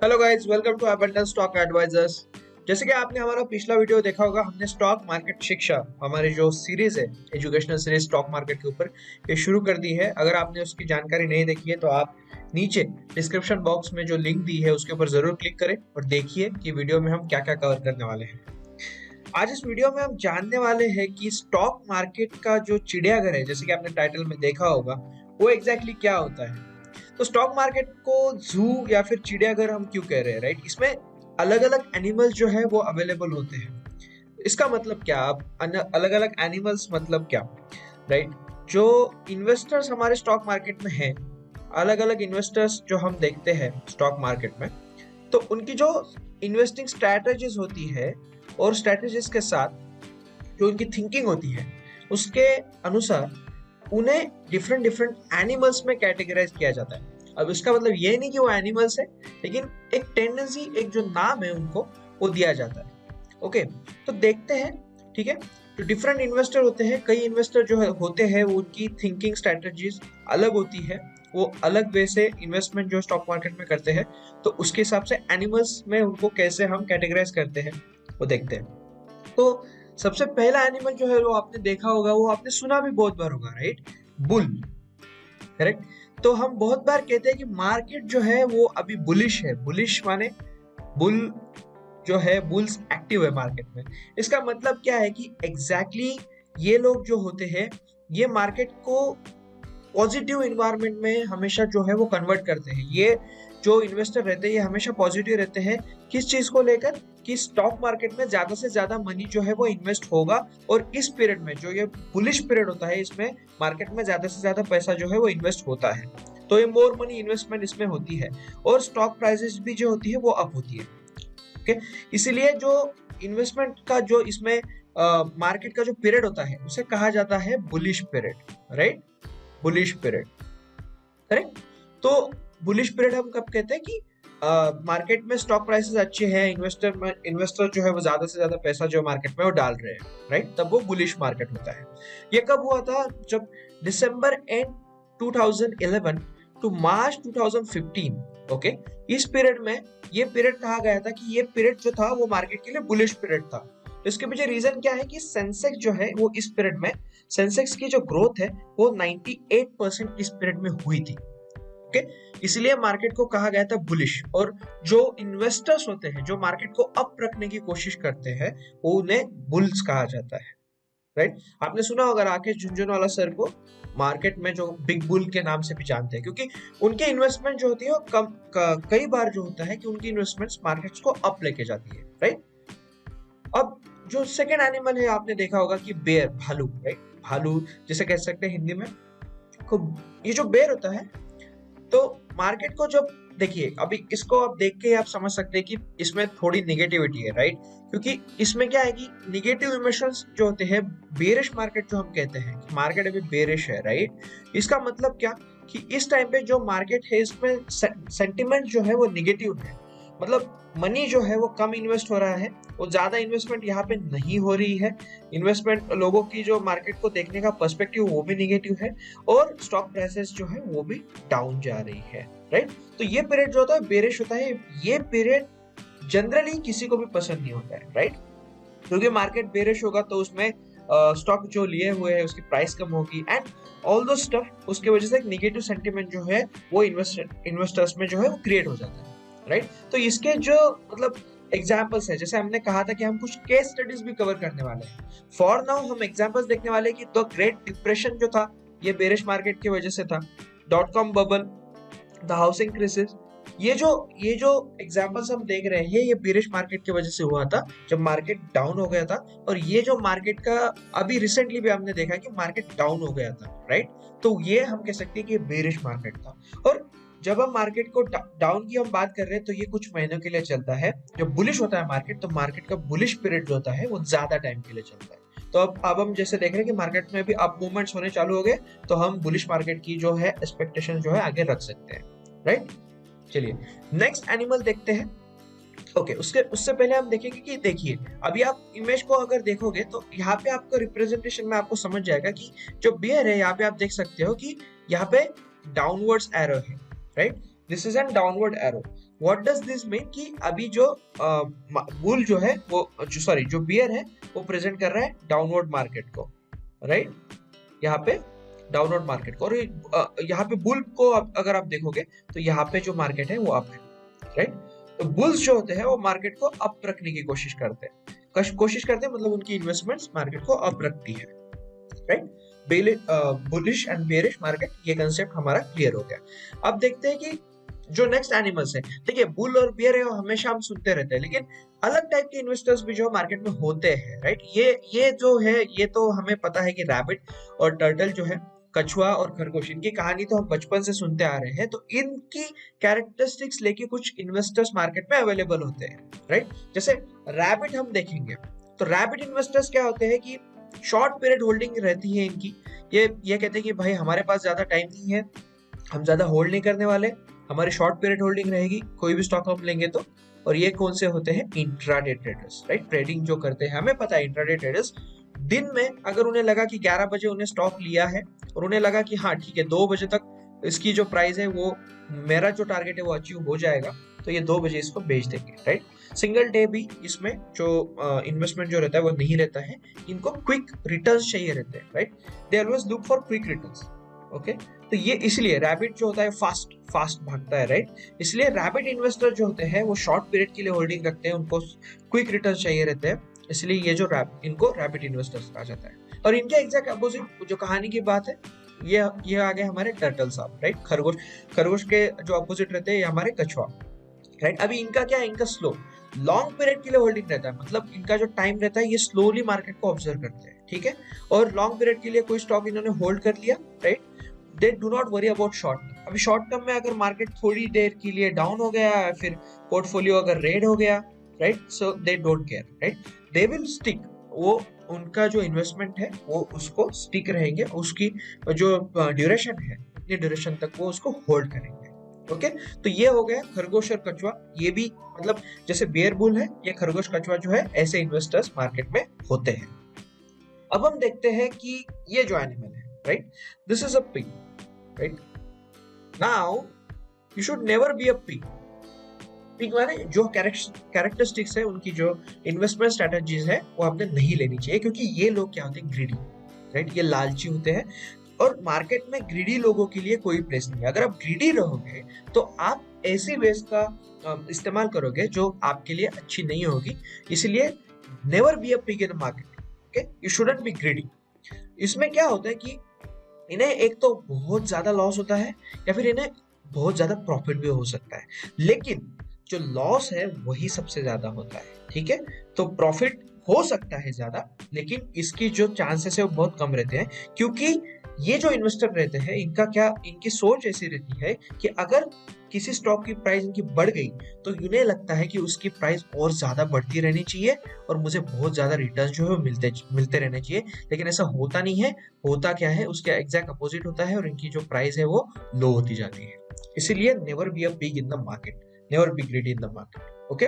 Hello guys, welcome to Abundance Stock Advisors. जैसे कि आपने हमारा पिछला वीडियो देखा होगा, हमने स्टॉक मार्केट शिक्षा हमारी जो सीरीज है, एजुकेशनल सीरीज स्टॉक मार्केट के ऊपर, ये शुरू कर दी है। अगर आपने उसकी जानकारी नहीं देखी है तो आप नीचे डिस्क्रिप्शन बॉक्स में जो लिंक दी है उसके ऊपर जरूर क्लिक करें और देखिए कि वीडियो में हम क्या क्या कवर करने वाले हैं। आज इस वीडियो में हम जानने वाले हैं कि स्टॉक मार्केट का जो चिड़ियाघर है, जैसे कि आपने टाइटल में देखा होगा, वो एग्जैक्टली क्या होता है। तो स्टॉक मार्केट को जू या फिर चिड़ियाघर हम क्यों कह रहे हैं, राइट? इसमें अलग अलग एनिमल्स जो है वो अवेलेबल होते हैं। इसका मतलब क्या? आप अलग अलग एनिमल्स मतलब क्या, राइट? जो इन्वेस्टर्स हमारे स्टॉक मार्केट में हैं, अलग अलग इन्वेस्टर्स जो हम देखते हैं स्टॉक मार्केट में, तो उनकी जो इन्वेस्टिंग स्ट्रैटेजीज होती है और स्ट्रैटेजीज के साथ जो उनकी थिंकिंग होती है, उसके अनुसार उन्हें डिफरेंट डिफरेंट एनिमल्स में कैटेगराइज किया जाता है। अब इसका मतलब ये नहीं कि वो एनिमल्स है, लेकिन एक टेंडेंसी, एक जो नाम है उनको, वो दिया जाता है। ओके, तो देखते हैं। ठीक है, जो डिफरेंट इन्वेस्टर होते हैं, कई इन्वेस्टर जो होते हैं वो उनकी थिंकिंग स्ट्रेटजीज अलग होती है, वो अलग वे से इन्वेस्टमेंट जो स्टॉक मार्केट में करते हैं, तो उसके हिसाब से एनिमल्स में उनको कैसे हम कैटेगराइज करते हैं वो देखते हैं। तो सबसे पहला एनिमल जो है वो आपने देखा होगा, वो आपने सुना भी बहुत बार होगा, राइट? Bull, correct. तो हम बहुत बार कहते हैं कि मार्केट जो है वो अभी बुलिश है। बुलिश माने बुल जो है, बुल्स एक्टिव है मार्केट में। इसका मतलब क्या है कि एग्जैक्टली ये लोग जो होते हैं, ये मार्केट को पॉजिटिव इन्वायरमेंट में हमेशा जो है वो कन्वर्ट करते हैं। ये जो इन्वेस्टर रहते हैं ये हमेशा पॉजिटिव रहते हैं। किस चीज को लेकर? कि स्टॉक मार्केट में ज्यादा से ज्यादा मनी जो है वो इन्वेस्ट होगा, और इस पीरियड में जो ये बुलिश पीरियड होता है, इसमें मार्केट में ज्यादा से ज्यादा पैसा जो है वो इन्वेस्ट होता है, तो ये मोर मनी इन्वेस्टमेंट इसमें होती है, और स्टॉक प्राइसेस भी जो होती है वो अप होती है। ओके, इसीलिए जो इन्वेस्टमेंट का जो इसमें मार्केट का जो पीरियड होता है उसे कहा जाता है bullish period, right? Bullish period, correct. तो बुलिश पीरियड हम कब कहते हैं कि मार्केट में स्टॉक प्राइसेस अच्छे हैं, इन्वेस्टर जो है वो ज्यादा से ज्यादा पैसा जो मार्केट में वो डाल रहे हैं, राइट? तब वो बुलिश मार्केट होता है। ये कब हुआ था? जब दिसंबर एंड 2011 टू मार्च 2015, ओके, इस पीरियड में ये पीरियड कहा गया था कि ये पीरियड जो था वो मार्केट के लिए बुलिश पीरियड था। तो इसके पीछे रीजन क्या है कि सेंसेक्स जो है वो इस पीरियड में, सेंसेक्स की जो ग्रोथ है वो 98% इस पीरियड में हुई थी। ओके, इसलिए मार्केट को कहा गया था बुलिश। और जो इन्वेस्टर्स होते हैं, जो मार्केट को अप रखने की कोशिश करते हैं, वो उन्हें बुल्स कहा जाता है, राइट? आपने सुना होगा राकेश झुनझुनवाला सर को मार्केट में जो बिग बुल के नाम से भी जानते हैं, क्योंकि उनके इन्वेस्टमेंट जो होती है वो कई बार जो होता है कि उनकी इन्वेस्टमेंट्स मार्केट्स को अप लेके जाती है, राइट? अब जो सेकंड एनिमल है, आपने देखा होगा कि बेयर, भालू, राइट? भालू जिसे कह सकते हैं हिंदी में। ये जो बेयर होता है, तो मार्केट को जब देखिए, अभी इसको आप देख के आप समझ सकते हैं कि इसमें थोड़ी निगेटिविटी है, राइट? क्योंकि इसमें क्या है कि निगेटिव इमोशंस जो होते हैं, बेरिश मार्केट जो हम कहते हैं कि मार्केट अभी बेरिश है, राइट? इसका मतलब क्या कि इस टाइम पे जो मार्केट है इसमें सेंटिमेंट जो है वो निगेटिव है। मतलब मनी जो है वो कम इन्वेस्ट हो रहा है, वो ज्यादा इन्वेस्टमेंट यहाँ पे नहीं हो रही है। इन्वेस्टमेंट, लोगों की जो मार्केट को देखने का पर्सपेक्टिव वो भी निगेटिव है, और स्टॉक प्राइसेस जो है वो भी डाउन जा रही है, राइट? तो ये पीरियड जो होता है बेरिश होता है। ये पीरियड जनरली किसी को भी पसंद नहीं होता है, राइट? क्योंकि मार्केट बेरिश होगा तो उसमें स्टॉक जो लिए हुए है उसकी प्राइस कम होगी, एंड ऑल दो स्टफ, उसके वजह से एक नेगेटिव सेंटीमेंट जो है वो इन्वेस्टर्स में जो है वो क्रिएट हो जाता है, राइट? तो इसके जो मतलब एग्जाम्पल्स है, जैसे हमने कहा था कि हम कुछ केस स्टडीज भी कवर करने वाले हैं। फॉर नाउ हम एग्जाम्पल्स देखने वाले हैं कि द ग्रेट डिप्रेशन जो था ये बेरिश मार्केट की वजह से था, dot com bubble, the housing crisis. ये जो एग्जांपल्स हम देख रहे हैं ये बेरिश मार्केट की वजह से हुआ था, जब मार्केट डाउन हो गया था। और ये जो मार्केट का अभी रिसेंटली भी हमने देखा कि मार्केट डाउन हो गया था, राइट? तो ये हम कह सकते हैं कि ये बेरिश मार्केट था। और जब हम मार्केट को डाउन की हम बात कर रहे हैं तो ये कुछ महीनों के लिए चलता है। जब बुलिश होता है मार्केट, तो मार्केट का बुलिश पीरियड जो होता है वो ज्यादा टाइम के लिए चलता है। तो अब हम जैसे देख रहे हैं कि मार्केट में भी अप मूवमेंट्स होने चालू हो गए, तो हम बुलिश मार्केट की जो है एक्सपेक्टेशन जो है आगे रख सकते हैं, राइट? चलिए नेक्स्ट एनिमल देखते हैं। ओके, उससे पहले हम देखेंगे कि देखिए, अभी आप इमेज को अगर देखोगे तो यहाँ पे आपको रिप्रेजेंटेशन में आपको समझ जाएगा कि जो बियर है, यहाँ पे आप देख सकते हो कि यहाँ पे डाउनवर्ड्स एरो है, right? This is an downward arrow. What does this mean कि अभी जो बुल जो है वो जो बियर है वो प्रेजेंट कर रहा है डाउनवर्ड मार्केट को, राइट, यहाँ पे डाउनवर्ड मार्केट को, और यहाँ पे बुल को अगर आप देखोगे तो यहाँ पे जो मार्केट है वो अप है, राइट। तो बुल्स जो होते हैं वो मार्केट को अप रखने की कोशिश करते हैं, मतलब उनकी इन्वेस्टमेंट्स मार्केट को अप रखती है, right. Bullish and bearish market, ये कंसेप्ट हमारा क्लियर हो गया। अब देखते हैं कि जो नेक्स्ट एनिमल्स है, देखिए बुल और बियर है हमेशा हम सुनते रहते हैं, लेकिन अलग टाइप के इन्वेस्टर्स भी जो मार्केट में होते हैं, राइट। ये जो है ये तो हमें पता है कि रैबिट और टर्टल जो है, कछुआ और खरगोश, इनकी कहानी तो हम बचपन से सुनते आ रहे हैं, तो इनकी कैरेक्टरिस्टिक्स लेके कुछ इन्वेस्टर्स मार्केट में अवेलेबल होते हैं, राइट। जैसे रैबिट हम देखेंगे तो रैबिट इन्वेस्टर्स क्या होते हैं कि शॉर्ट पीरियड होल्डिंग रहती है इनकी। ये कहते हैं कि भाई हमारे पास ज्यादा टाइम नहीं है, हम ज्यादा होल्ड नहीं करने वाले, हमारी शॉर्ट पीरियड होल्डिंग रहेगी कोई भी स्टॉक हम लेंगे तो। और ये कौन से होते हैं? Intraday traders, right. ट्रेडिंग जो करते हैं, हमें पता है इंट्राडे ट्रेडर्स दिन में अगर उन्हें लगा कि 11 बजे उन्हें स्टॉक लिया है और उन्हें लगा कि हाँ ठीक है 2 बजे तक इसकी जो प्राइस है वो मेरा जो टारगेट है वो अचीव हो जाएगा, तो ये 2 बजे इसको बेच देंगे, राइट। सिंगल डे भी इसमें जो इन्वेस्टमेंट जो रहता है वो नहीं रहता है, इनको क्विक रिटर्न्स चाहिए रहते हैं, right. They always look for quick returns, okay. तो ये इसलिए रैबिट जो होता है फास्ट भागता है, राइट। इसलिए रैबिट इन्वेस्टर जो होते हैं वो शॉर्ट पीरियड के लिए होल्डिंग रखते हैं, उनको क्विक रिटर्न चाहिए रहते हैं, इसलिए ये जो इनको रैबिट इन्वेस्टर्स कहा जाता है। और इनके एग्जैक्ट अपोजिट जो कहानी की बात है, ये आ गए हमारे टर्टल साहब, राइट। खरगोश के जो अपोजिट रहते हैं ये हमारे कछुआ, राइट। अभी इनका क्या है, इनका स्लो लॉन्ग पीरियड के लिए होल्डिंग रहता है, मतलब इनका जो टाइम रहता है ये स्लोली मार्केट को ऑब्जर्व करते हैं, ठीक है। और लॉन्ग पीरियड के लिए कोई स्टॉक इन्होंने होल्ड कर लिया, right. They do not worry about short. अभी शॉर्ट टर्म में अगर मार्केट थोड़ी देर के लिए डाउन हो गया या फिर पोर्टफोलियो अगर रेड हो गया, right, so they don't care, right. They will stick, वो उनका जो इन्वेस्टमेंट है वो उसको स्टिक रहेंगे, उसकी जो ड्यूरेशन है उतनी ड्यूरेशन तक वो उसको होल्ड करेंगे, ओके। तो ये हो गया खरगोश और कछुआ। ये भी मतलब जैसे बेयर बुल है, ये खरगोश कछुआ जो है ऐसे इन्वेस्टर्स मार्केट में होते हैं। अब हम देखते हैं कि ये जो एनिमल है, right, this is a pig, right. Now you should never be a pig. Pig माने जो कैरेक्टरिस्टिक्स है उनकी जो इन्वेस्टमेंट स्ट्रेटजीज है वो आपने नहीं लेनी चाहिए, क्योंकि ये लोग क्या होते हैं, ग्रीडी, राइट। ये लालची होते हैं और मार्केट में ग्रीडी लोगों के लिए कोई प्लेस नहीं है। अगर आप ग्रीडी रहोगे तो आप ऐसी वेज का इस्तेमाल करोगे जो आपके लिए अच्छी नहीं होगी, इसलिए never be a pig in market, okay. You shouldn't be greedy. इसमें क्या होता है कि इन्हें एक तो बहुत ज्यादा लॉस होता है या फिर इन्हें बहुत ज्यादा प्रॉफिट भी हो सकता है, लेकिन जो लॉस है वही सबसे ज्यादा होता है, ठीक है। तो प्रॉफिट हो सकता है ज्यादा, लेकिन इसकी जो चांसेस है वो बहुत कम रहते हैं, क्योंकि ये जो इन्वेस्टर रहते हैं इनकी सोच ऐसी रहती है कि अगर किसी स्टॉक की प्राइस इनकी बढ़ गई तो इन्हें लगता है कि उसकी प्राइस और ज्यादा बढ़ती रहनी चाहिए और मुझे बहुत ज्यादा रिटर्न जो है मिलते रहने चाहिए, लेकिन ऐसा होता नहीं है। होता क्या है, उसके एग्जैक्ट अपोजिट होता है और इनकी जो प्राइस है वो लो होती जाती है। इसीलिए never be a pig in the market, never be greedy in the market, okay.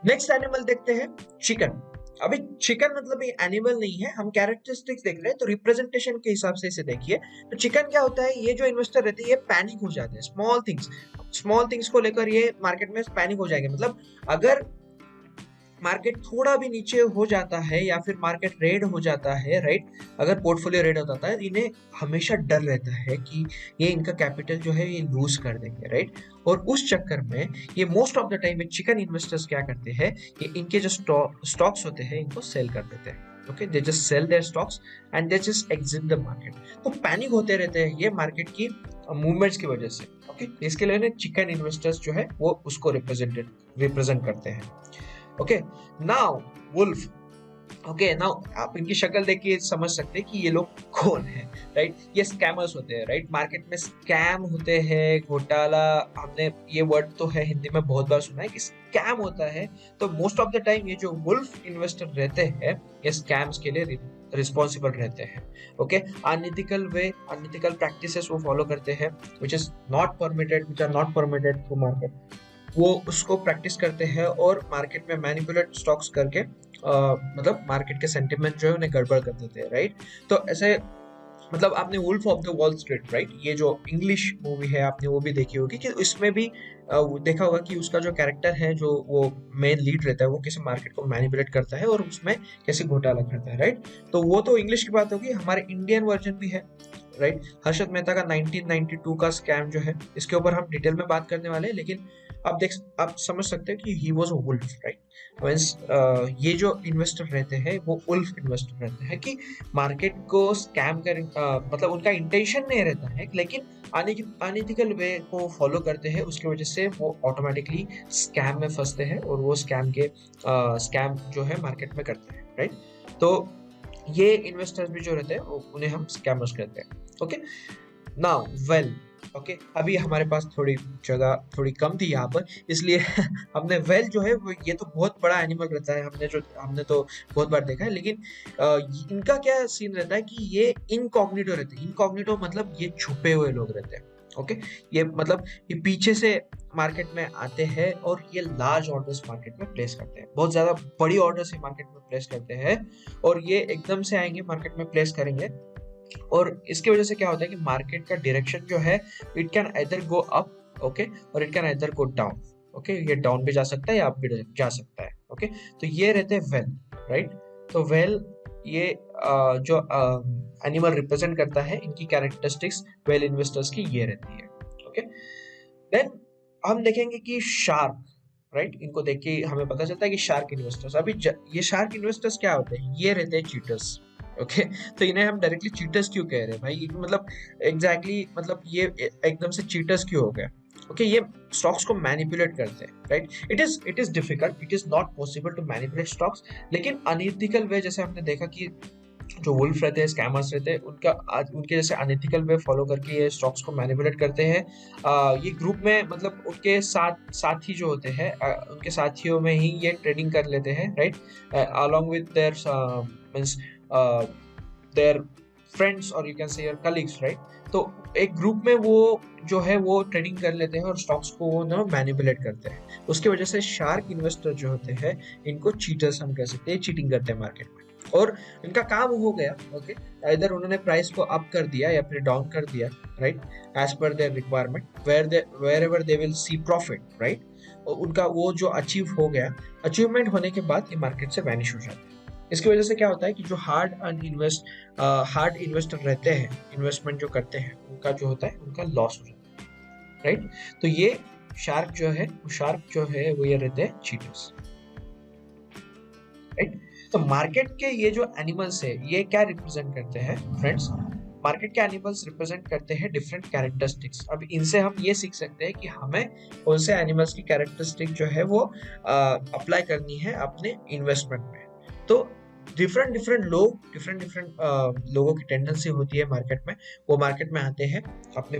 Next animal देखते हैं, चिकन। अभी चिकन मतलब ये एनिमल नहीं है, हम कैरेक्टरिस्टिक्स देख रहे हैं, तो रिप्रेजेंटेशन के हिसाब से इसे देखिए। तो चिकन क्या होता है, ये जो इन्वेस्टर रहते हैं ये पैनिक हो जाते हैं, स्मॉल थिंग्स को लेकर ये मार्केट में पैनिक हो जाएंगे। मतलब अगर मार्केट थोड़ा भी नीचे हो जाता है या फिर मार्केट रेड हो जाता है, राइट, अगर पोर्टफोलियो रेड हो जाता है, इन्हें हमेशा डर रहता है कि ये इनका कैपिटल जो है ये लूज कर देंगे, राइट। और उस चक्कर में ये most of the time chicken investors क्या करते हैं, ये इनके जो स्टॉक्स होते हैं इनको सेल कर देते हैं, okay. They just sell their stocks and they just exit the market. तो पैनिक होते रहते हैं ये मार्केट की मूवमेंट्स की वजह से, ओके। इसके लिए चिकन इन्वेस्टर्स जो है वो उसको रिप्रेजेंट करते हैं, okay. Now wolf, okay. Now आप इनकी शक्ल देख के समझ सकते हैं कि ये लोग कौन है, राइट। ये स्कैमर्स होते हैं, राइट। मार्केट में स्कैम होते हैं, घोटाला, हमने ये वर्ड तो है हिंदी में बहुत बार सुना है कि स्कैम होता है। तो मोस्ट ऑफ द टाइम ये जो वुल्फ इन्वेस्टर रहते हैं ये स्कैम्स के लिए रिस्पॉन्सिबल रहते हैं, ओके। अनएथिकल प्रैक्टिसेस वो फॉलो करते हैं which are not permitted to market, वो उसको प्रैक्टिस करते हैं और मार्केट में मैनिपुलेट स्टॉक्स करके मतलब मार्केट के सेंटिमेंट जो है उन्हें गड़बड़ कर देते हैं, राइट। तो ऐसे मतलब आपने Wolf of the Wall Street, right, ये जो इंग्लिश मूवी है आपने वो भी देखी होगी कि इसमें भी देखा होगा कि उसका जो कैरेक्टर है, जो वो मेन लीड रहता है, वो कैसे मार्केट को मैनिपुलेट करता है और उसमें कैसे घोटाला करता है, राइट। तो वो तो इंग्लिश की बात होगी, हमारे इंडियन वर्जन भी है, राइट। हर्षद मेहता का 1992 का स्कैम जो है, इसके ऊपर हम डिटेल में बात करने वाले हैं, लेकिन आप समझ सकते हो कि he was a wolf, right. Means ये जो इन्वेस्टर रहते हैं वो वुल्फ इन्वेस्टर रहते हैं कि मार्केट को स्कैम कर, मतलब उनका इंटेंशन नहीं रहता है, लेकिन अनइथिकल वे को फॉलो करते हैं, उसकी वजह से वो ऑटोमेटिकली स्कैम में फंसते हैं और वो स्कैम जो है मार्केट में करते हैं, राइट। तो ये इन्वेस्टर्स भी जो रहते हैं उन्हें हम स्कैमर्स कहते हैं। ओके, नाउ वेल, ओके, अभी हमारे पास थोड़ी जगह थोड़ी कम थी यहाँ पर, इसलिए हमने वेल जो है ये तो बहुत बड़ा एनिमल रहता है, हमने तो बहुत बार देखा है, लेकिन इनका क्या सीन रहता है कि ये इनकॉग्निटो रहते हैं। इनकॉग्निटो मतलब ये छुपे हुए लोग रहते हैं। ओके, ये मतलब ये पीछे से मार्केट में आते हैं और ये लार्ज ऑर्डर्स मार्केट में प्लेस करते हैं, बहुत ज्यादा बड़ी ऑर्डर्स मार्केट में प्लेस करते हैं, और ये एकदम से आएंगे मार्केट में प्लेस करेंगे, और इसकी वजह से क्या होता है कि मार्केट का डायरेक्शन जो है, it can either go up, okay, और it can either go down. Okay, ये डाउन भी जा सकता है या अप भी जा सकता है। ओके, तो ये रहते हैं वेल, राइट। तो वेल ये जो एनिमल रिप्रेजेंट करता है, इनकी कैरेक्टरिस्टिक्स वेल इन्वेस्टर्स की ये रहती है। ओके, देन हम देखेंगे कि शार्क, राइट, इनको देख के हमें पता चलता है कि शार्क इन्वेस्टर्स, अभी ये शार्क इन्वेस्टर्स क्या होते हैं, ये रहते हैं चीटर्स। ओके, तो इन्हें हम डायरेक्टली चीटर्स क्यों कह रहे हैं भाई, मतलब एग्जैक्टली मतलब ये एकदम से चीटर्स क्यों हो गए। ओके, ये स्टॉक्स को मैनिपुलेट करते हैं, right. It is difficult, it is not possible to manipulate stocks, लेकिन अनइथिकल वे, जैसे हमने देखा कि जो वुल्फ रहते हैं, स्कैमर्स रहते हैं, उनके जैसे अनइथिकल वे फॉलो करके ये स्टॉक्स को मैनिपुलेट करते हैं। ये ग्रुप में, मतलब उनके साथी जो होते हैं, उनके साथियों में ही ये ट्रेडिंग कर लेते हैं, right, along with their means their friends, और you can say your colleagues, right. तो एक ग्रुप में वो जो है वो ट्रेडिंग कर लेते हैं और स्टॉक्स को वो ना मैनिपुलेट करते हैं। उसकी वजह से शार्क इन्वेस्टर जो होते हैं, इनको चीटर्स हम कह सकते हैं, चीटिंग करते हैं मार्केट में, और इनका काम हो गया, ओके, इधर उन्होंने प्राइस को अप कर दिया या फिर डाउन कर दिया, right, as per their requirement, wherever they will see profit, right. और उनका वो जो अचीव हो गया, अचीवमेंट होने के बाद ये मार्केट से वैनिश हो जाता है। इसकी वजह से क्या होता है कि जो हार्ड इन्वेस्टर रहते हैं, इन्वेस्टमेंट जो करते हैं, उनका जो होता है उनका लॉस हो जाता है, राइट। तो ये शार्क जो है वो ये रहते हैं चीटर्स, राइट। तो मार्केट के ये जो एनिमल्स है, ये क्या रिप्रेजेंट करते हैं फ्रेंड्स, मार्केट के एनिमल्स रिप्रेजेंट करते हैं डिफरेंट कैरेक्टरिस्टिक्स। अब इनसे हम ये सीख सकते हैं कि हमें कौन से एनिमल्स की कैरेक्टरिस्टिक जो है वो अप्लाई करनी है अपने इन्वेस्टमेंट में। तो डिफरेंट लोगों की टेंडेंसी होती है मार्केट में, वो मार्केट में आते हैं, अपने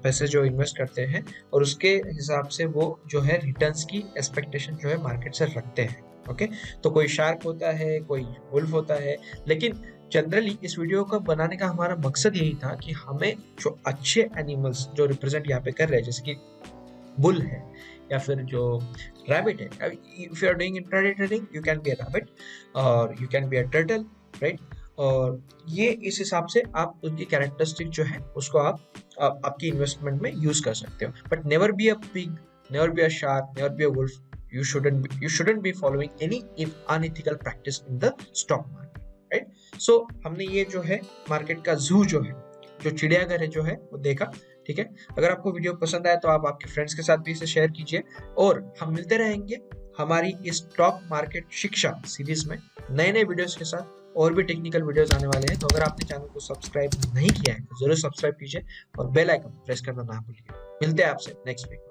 पैसे जो इन्वेस्ट करते हैं, और उसके हिसाब से वो जो है रिटर्न्स की एक्सपेक्टेशन जो है मार्केट से रखते हैं। ओके, तो कोई शार्क होता है, कोई वुल्फ होता है, लेकिन जनरली इस वीडियो को बनाने का हमारा मकसद यही था कि हमें जो अच्छे एनिमल्स जो रिप्रेजेंट यहाँ पे कर रहे हैं, जैसे कि बुल है या फिर जो रैबिट है, if you are doing intraday trading, you can be a rabbit और you can be a turtle, right. और ये इस हिसाब से आप उनकी कैरेक्टरिस्टिक जो है उसको आप आपकी इन्वेस्टमेंट में यूज कर सकते हो, but never be a pig, never be a shark, never be a wolf. You shouldn't be following any unethical practice in the stock market, right? So हमने ये जो है मार्केट का जू जो है, जो चिड़ियाघर है जो है वो देखा, ठीक है। अगर आपको वीडियो पसंद आया तो आप आपके फ्रेंड्स के साथ भी इसे शेयर कीजिए, और हम मिलते रहेंगे हमारी इस स्टॉक मार्केट शिक्षा सीरीज में नए वीडियोस के साथ। और भी टेक्निकल वीडियोस आने वाले हैं, तो अगर आपने चैनल को सब्सक्राइब नहीं किया है तो जरूर सब्सक्राइब कीजिए और बेल आइकन प्रेस करना ना भूलिए। मिलते हैं आपसे नेक्स्ट वीक।